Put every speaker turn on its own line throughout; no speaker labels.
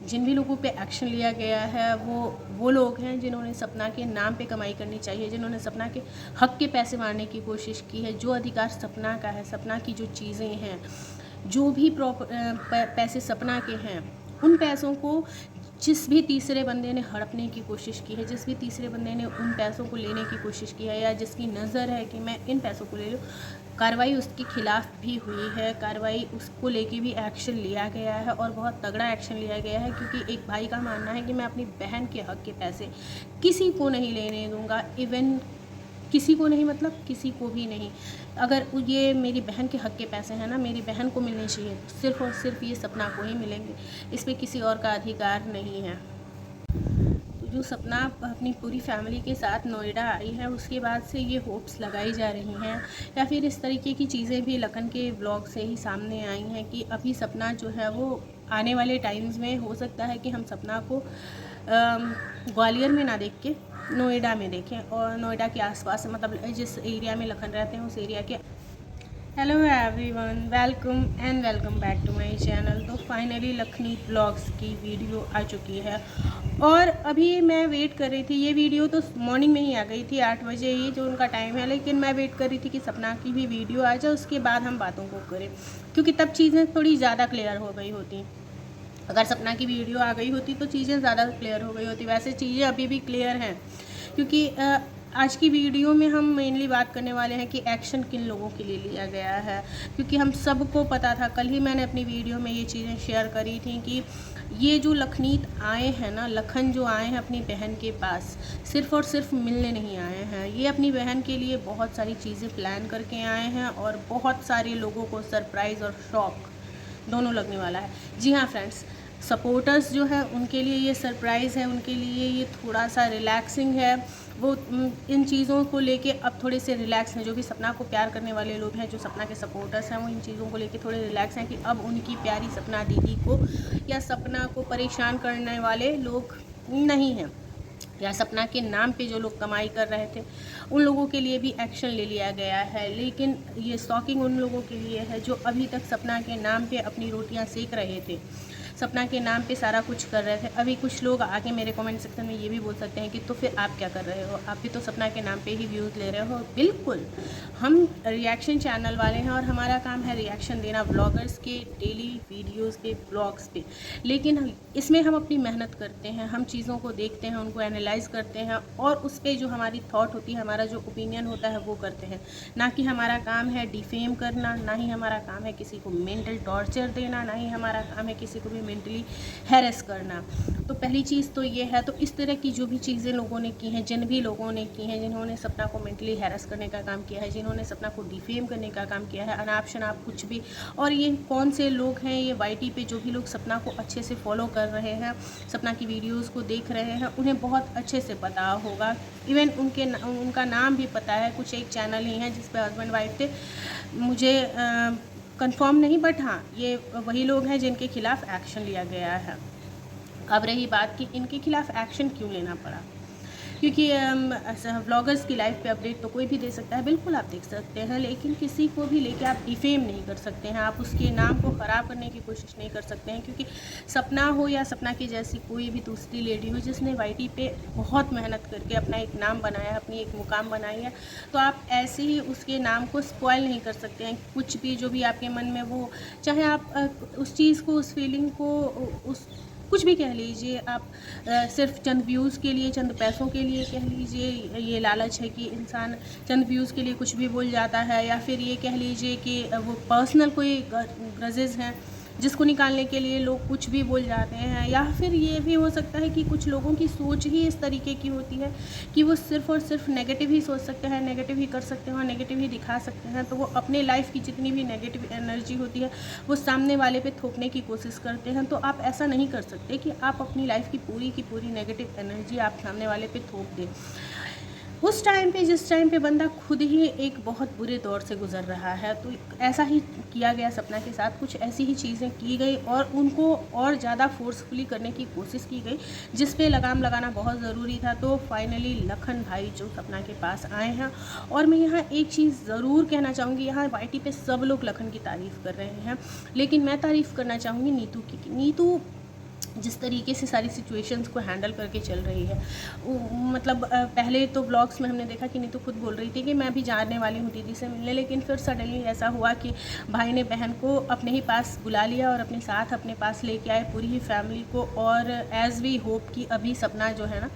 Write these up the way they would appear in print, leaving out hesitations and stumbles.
जिन भी लोगों पे एक्शन लिया गया है वो लोग हैं जिन्होंने सपना के नाम पे कमाई करनी चाहिए, जिन्होंने सपना के हक के पैसे मारने की कोशिश की है। जो अधिकार सपना का है, सपना की जो चीज़ें हैं, जो भी पैसे सपना के हैं, उन पैसों को जिस भी तीसरे बंदे ने हड़पने की कोशिश की है, जिस भी तीसरे बंदे ने उन पैसों को लेने की कोशिश की है, या जिसकी नज़र है कि मैं इन पैसों को ले लूँ, कार्रवाई उसके खिलाफ भी हुई है। कार्रवाई उसको लेके भी एक्शन लिया गया है और बहुत तगड़ा एक्शन लिया गया है, क्योंकि एक भाई का मानना है कि मैं अपनी बहन के हक के पैसे किसी को नहीं लेने दूंगा। इवन किसी को नहीं, मतलब किसी को भी नहीं। अगर ये मेरी बहन के हक के पैसे हैं ना, मेरी बहन को मिलने चाहिए, तो सिर्फ़ और सिर्फ ये सपना को ही मिलेंगे, इस पर किसी और का अधिकार नहीं है। तो जो सपना अपनी पूरी फैमिली के साथ नोएडा आई है, उसके बाद से ये होप्स लगाई जा रही हैं, या फिर इस तरीके की चीज़ें भी लखन के ब्लॉग से ही सामने आई हैं कि अभी सपना जो है वो आने वाले टाइम्स में हो सकता है कि हम सपना को ग्वालियर में ना देख के नोएडा में देखें, और नोएडा के आसपास, मतलब जिस एरिया में लखन रहते हैं उस एरिया के। Hello everyone, welcome back to my channel. तो फाइनली लखनी ब्लॉग्स की वीडियो आ चुकी है, और अभी मैं वेट कर रही थी। ये वीडियो तो मॉर्निंग में ही आ गई थी 8 बजे, ये जो उनका टाइम है, लेकिन मैं वेट कर रही थी कि सपना की भी वीडियो आ जाए, उसके बाद हम बातों को करें, क्योंकि तब चीज़ें थोड़ी ज़्यादा क्लियर हो गई होती। अगर सपना की वीडियो आ गई होती तो चीज़ें ज़्यादा क्लियर हो गई होती। वैसे चीज़ें अभी भी क्लियर हैं, क्योंकि आज की वीडियो में हम मेनली बात करने वाले हैं कि एक्शन किन लोगों के लिए लिया गया है, क्योंकि हम सबको पता था। कल ही मैंने अपनी वीडियो में ये चीज़ें शेयर करी थी कि ये जो लखनीत आए हैं ना, लखन जो आए हैं अपनी बहन के पास, सिर्फ़ और सिर्फ मिलने नहीं आए हैं। ये अपनी बहन के लिए बहुत सारी चीज़ें प्लान करके आए हैं, और बहुत सारे लोगों को सरप्राइज़ और शॉक दोनों लगने वाला है। जी हाँ फ्रेंड्स, सपोर्टर्स जो है उनके लिए ये सरप्राइज़ है, उनके लिए ये थोड़ा सा रिलैक्सिंग है। वो इन चीज़ों को लेके अब थोड़े से रिलैक्स हैं। जो भी सपना को प्यार करने वाले लोग हैं, जो सपना के सपोर्टर्स हैं, वो इन चीज़ों को लेके थोड़े रिलैक्स हैं कि अब उनकी प्यारी सपना दीदी को या सपना को परेशान करने वाले लोग नहीं हैं, या सपना के नाम पे जो लोग कमाई कर रहे थे उन लोगों के लिए भी एक्शन ले लिया गया है। लेकिन ये शॉकिंग उन लोगों के लिए है जो अभी तक सपना के नाम पे अपनी रोटियां सेक रहे थे, सपना के नाम पे सारा कुछ कर रहे थे। अभी कुछ लोग आके मेरे कमेंट सेक्शन में ये भी बोल सकते हैं कि तो फिर आप क्या कर रहे हो, आप भी तो सपना के नाम पे ही व्यूज़ ले रहे हो। बिल्कुल, हम रिएक्शन चैनल वाले हैं और हमारा काम है रिएक्शन देना व्लॉगर्स के डेली वीडियोज़ पे, ब्लॉग्स पे। लेकिन इसमें हम अपनी मेहनत करते हैं, हम चीज़ों को देखते हैं, उनको एनालाइज करते हैं, और उस पर जो हमारी थॉट होती है, हमारा जो ओपिनियन होता है वो करते हैं। ना कि हमारा काम है डिफेम करना, ना ही हमारा काम है किसी को मेंटल टॉर्चर देना, ना ही हमारा काम है किसी को भी मेंटली हैरेस करना। तो पहली चीज़ तो ये है। तो इस तरह की जो भी चीज़ें लोगों ने की हैं, जिन भी लोगों ने की हैं, जिन्होंने सपना को मेंटली हैरेस करने का काम किया है, जिन्होंने सपना को डिफेम करने का काम किया है, अनाप शनाप कुछ भी। और ये कौन से लोग हैं, ये वाईटी पे जो भी लोग सपना को अच्छे से फॉलो कर रहे हैं, सपना की वीडियोस को देख रहे हैं, उन्हें बहुत अच्छे से पता होगा। इवन उनका नाम भी पता है। कुछ एक चैनल ही है जिस पे हस्बैंड वाइफ थे, मुझे कंफर्म नहीं, बट हाँ ये वही लोग हैं जिनके खिलाफ़ एक्शन लिया गया है। अब रही बात कि इनके खिलाफ़ एक्शन क्यों लेना पड़ा, क्योंकि व्लॉगर्स की लाइफ पे अपडेट तो कोई भी दे सकता है, बिल्कुल आप देख सकते हैं, लेकिन किसी को भी लेके आप डिफेम नहीं कर सकते हैं, आप उसके नाम को ख़राब करने की कोशिश नहीं कर सकते हैं। क्योंकि सपना हो या सपना की जैसी कोई भी दूसरी लेडी हो जिसने वाईटी पे बहुत मेहनत करके अपना एक नाम बनाया है, अपनी एक मुकाम बनाई है, तो आप ऐसे ही उसके नाम को स्पॉइल नहीं कर सकते हैं। कुछ भी जो भी आपके मन में वो, चाहे आप उस चीज़ को, उस फीलिंग को, उस कुछ भी कह लीजिए आप, सिर्फ चंद व्यूज़ के लिए, चंद पैसों के लिए कह लीजिए, ये लालच है कि इंसान चंद व्यूज़ के लिए कुछ भी बोल जाता है, या फिर ये कह लीजिए कि वो पर्सनल कोई ग्रजेज़ हैं जिसको निकालने के लिए लोग कुछ भी बोल जाते हैं। या फिर ये भी हो सकता है कि कुछ लोगों की सोच ही इस तरीके की होती है कि वो सिर्फ़ और सिर्फ नेगेटिव ही सोच सकते हैं, नेगेटिव ही कर सकते हैं और नेगेटिव ही दिखा सकते हैं। तो वो अपने लाइफ की जितनी भी नेगेटिव एनर्जी होती है वो सामने वाले पे थोपने की कोशिश करते हैं। तो आप ऐसा नहीं कर सकते कि आप अपनी लाइफ की पूरी नेगेटिव एनर्जी आप सामने वाले पे थोप दें उस टाइम पे, जिस टाइम पे बंदा खुद ही एक बहुत बुरे दौर से गुज़र रहा है। तो ऐसा ही किया गया सपना के साथ, कुछ ऐसी ही चीज़ें की गई और उनको और ज़्यादा फोर्सफुली करने की कोशिश की गई, जिस पे लगाम लगाना बहुत ज़रूरी था। तो फाइनली लखन भाई जो सपना के पास आए हैं, और मैं यहाँ एक चीज़ ज़रूर कहना चाहूँगी, यहाँ वाईटी पे सब लोग लखन की तारीफ़ कर रहे हैं, लेकिन मैं तारीफ़ करना चाहूँगी नीतू की। नीतू जिस तरीके से सारी सिचुएशंस को हैंडल करके चल रही है। मतलब पहले तो व्लॉग्स में हमने देखा कि नीतू खुद बोल रही थी कि मैं अभी जाने वाली हूँ दीदी से मिलने, लेकिन फिर सडनली ऐसा हुआ कि भाई ने बहन को अपने ही पास बुला लिया और अपने साथ अपने पास लेके आए पूरी ही फैमिली को। और एज़ वी होप कि अभी सपना जो है ना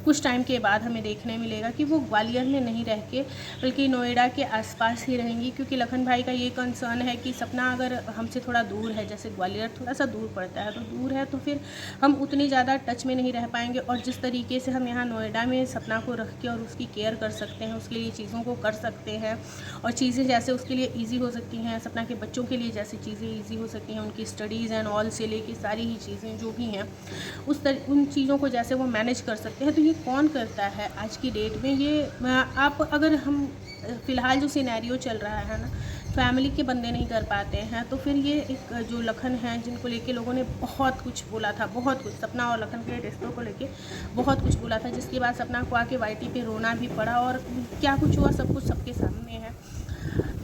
कुछ टाइम के बाद हमें देखने मिलेगा कि वो ग्वालियर में नहीं रह के बल्कि नोएडा के आसपास ही रहेंगी, क्योंकि लखन भाई का ये कंसर्न है कि सपना अगर हमसे थोड़ा दूर है, जैसे ग्वालियर थोड़ा सा दूर पड़ता है, तो दूर है तो फिर हम उतनी ज़्यादा टच में नहीं रह पाएंगे। और जिस तरीके से हम यहाँ नोएडा में सपना को रख के और उसकी केयर कर सकते हैं, उसके लिए चीज़ों को कर सकते हैं और चीज़ें जैसे उसके लिए ईजी हो सकती हैं, सपना के बच्चों के लिए जैसे चीज़ें ईजी हो सकती हैं, उनकी स्टडीज़ एंड ऑल से लेके सारी ही चीज़ें जो भी हैं उन चीज़ों को जैसे वो मैनेज कर सकते हैं, तो ये कौन करता है आज की डेट में। ये आप अगर हम फ़िलहाल जो सिनेरियो चल रहा है ना, फैमिली के बंदे नहीं कर पाते हैं, तो फिर ये एक जो लखन है जिनको लेके लोगों ने बहुत कुछ बोला था, बहुत कुछ सपना और लखन के रिश्तों को लेके बहुत कुछ बोला था, जिसके बाद सपना को आके वाईटी पे रोना भी पड़ा और क्या कुछ हुआ सब कुछ सबके सामने है।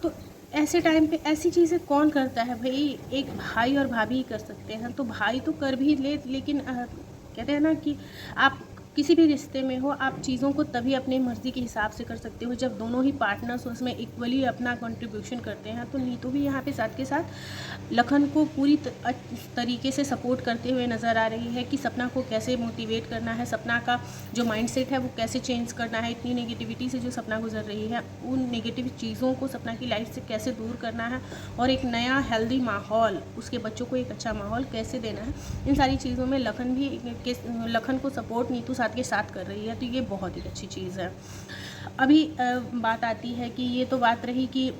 तो ऐसे टाइम पे ऐसी चीज़ें कौन करता है भाई, एक भाई और भाभी ही कर सकते हैं। तो भाई तो कर भी ले, लेकिन कहते हैं ना कि आप किसी भी रिश्ते में हो, आप चीज़ों को तभी अपनी मर्ज़ी के हिसाब से कर सकते हो जब दोनों ही पार्टनर्स उसमें इक्वली अपना कंट्रीब्यूशन करते हैं। तो नीतू भी यहाँ पे साथ के साथ लखन को पूरी तरीके से सपोर्ट करते हुए नज़र आ रही है कि सपना को कैसे मोटिवेट करना है, सपना का जो माइंडसेट है वो कैसे चेंज करना है, इतनी नेगेटिविटी से जो सपना गुजर रही है उन नेगेटिव चीज़ों को सपना की लाइफ से कैसे दूर करना है और एक नया हेल्दी माहौल, उसके बच्चों को एक अच्छा माहौल कैसे देना है, इन सारी चीज़ों में लखन को सपोर्ट नीतू साथ के साथ कर रही है। तो ये बहुत ही अच्छी चीज़ है। अभी बात आती है कि ये तो बात रही कि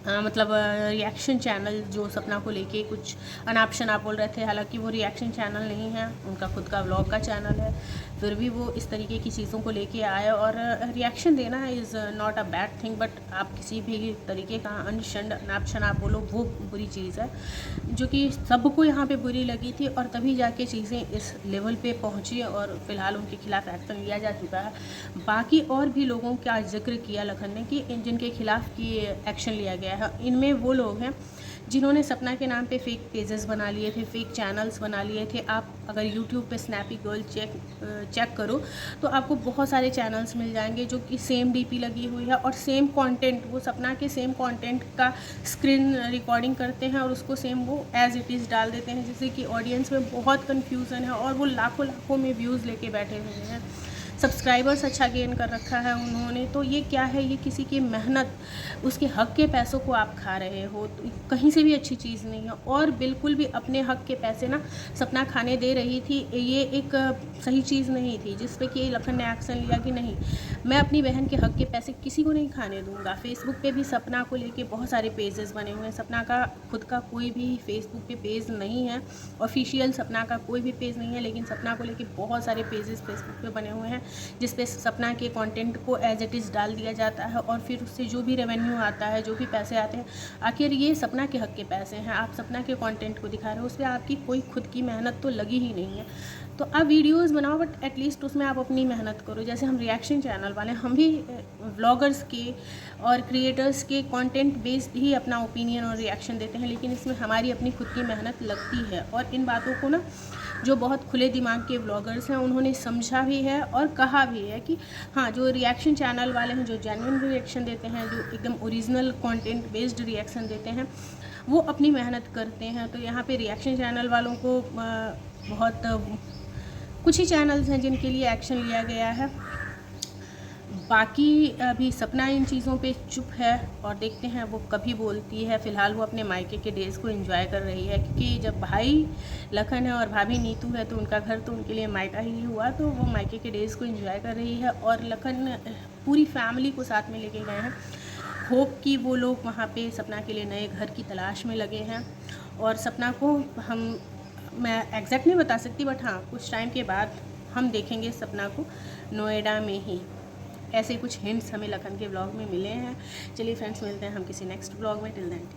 मतलब रिएक्शन चैनल जो सपना को लेके कुछ अनाप शनाप बोल रहे थे, हालांकि वो रिएक्शन चैनल नहीं है, उनका खुद का व्लॉग का चैनल है, फिर भी वो इस तरीके की चीज़ों को लेके आए। और रिएक्शन देना is not a bad thing, but आप किसी भी तरीके का अनशंड अनाप शनाप बोलो वो बुरी चीज़ है, जो कि सबको यहाँ पे बुरी लगी थी और तभी जाके चीज़ें इस लेवल पे पहुँची और फ़िलहाल उनके खिलाफ़ एक्शन लिया जा चुका है। बाकी और भी लोगों का जिक्र किया लखन ने कि जिनके खिलाफ़ की एक्शन लिया गया है, इनमें वो लोग हैं जिन्होंने सपना के नाम पे फेक पेजेस बना लिए थे, फेक चैनल्स बना लिए थे। आप अगर यूट्यूब पे स्नैपी गर्ल चेक करो तो आपको बहुत सारे चैनल्स मिल जाएंगे जो कि सेम डीपी लगी हुई है और सेम कंटेंट, वो सपना के सेम कंटेंट का स्क्रीन रिकॉर्डिंग करते हैं और उसको सेम वो एज़ इट इज़ डाल देते हैं, जिससे कि ऑडियंस में बहुत कन्फ्यूज़न है और वो लाखों लाखों में व्यूज़ लेके बैठे हुए हैं, सब्सक्राइबर्स अच्छा गेन कर रखा है उन्होंने। तो ये क्या है, ये किसी की मेहनत, उसके हक के पैसों को आप खा रहे हो, तो कहीं से भी अच्छी चीज़ नहीं है। और बिल्कुल भी अपने हक के पैसे ना सपना खाने दे रही थी, ये एक सही चीज़ नहीं थी, जिस पे कि लखन ने एक्शन लिया कि नहीं, मैं अपनी बहन के हक के पैसे किसी को नहीं खाने दूंगा। फेसबुक पे भी सपना को लेके बहुत सारे पेजेस बने हुए हैं, सपना का खुद का कोई भी फेसबुक पे पेज नहीं है, ऑफिशियल सपना का कोई भी पेज नहीं है, लेकिन सपना को लेके बहुत सारे पेजेस फेसबुक पे बने हुए हैं जिस पे सपना के कंटेंट को एज इट इज़ डाल दिया जाता है और फिर उससे जो भी रेवेन्यू आता है, जो भी पैसे आते हैं, आखिर ये सपना के हक के पैसे हैं, आप सपना के कंटेंट को दिखा रहे हो, उस पर आपकी कोई खुद की मेहनत तो लगी ही नहीं है। तो आप वीडियोस बनाओ बट एटलीस्ट उसमें आप अपनी मेहनत करो। जैसे हम रिएक्शन चैनल वाले, हम भी व्लॉगर्स के और क्रिएटर्स के कंटेंट बेस्ड ही अपना ओपिनियन और रिएक्शन देते हैं, लेकिन इसमें हमारी अपनी खुद की मेहनत लगती है। और इन बातों को ना जो बहुत खुले दिमाग के व्लॉगर्स हैं उन्होंने समझा भी है और कहा भी है कि हाँ, जो रिएक्शन चैनल वाले हैं, जो जेन्युइन रिएक्शन देते हैं, जो एकदम ओरिजिनल कंटेंट बेस्ड रिएक्शन देते हैं, वो अपनी मेहनत करते हैं। तो यहाँ पे रिएक्शन चैनल वालों को बहुत कुछ ही चैनल्स हैं जिनके लिए एक्शन लिया गया है। बाकी अभी सपना इन चीज़ों पे चुप है और देखते हैं वो कभी बोलती है। फ़िलहाल वो अपने मायके के डेज़ को एंजॉय कर रही है, क्योंकि जब भाई लखन है और भाभी नीतू है तो उनका घर तो उनके लिए मायका ही हुआ, तो वो मायके के डेज़ को एंजॉय कर रही है। और लखन पूरी फैमिली को साथ में लेके गए हैं, होप कि वो लोग वहाँ पे सपना के लिए नए घर की तलाश में लगे हैं। और सपना को मैं एग्जैक्ट नहीं बता सकती, बट हाँ, कुछ टाइम के बाद हम देखेंगे सपना को नोएडा में ही। ऐसे कुछ हिंट्स हमें लखन के ब्लॉग में मिले हैं। चलिए फ्रेंड्स, मिलते हैं हम किसी नेक्स्ट ब्लॉग में। Till then.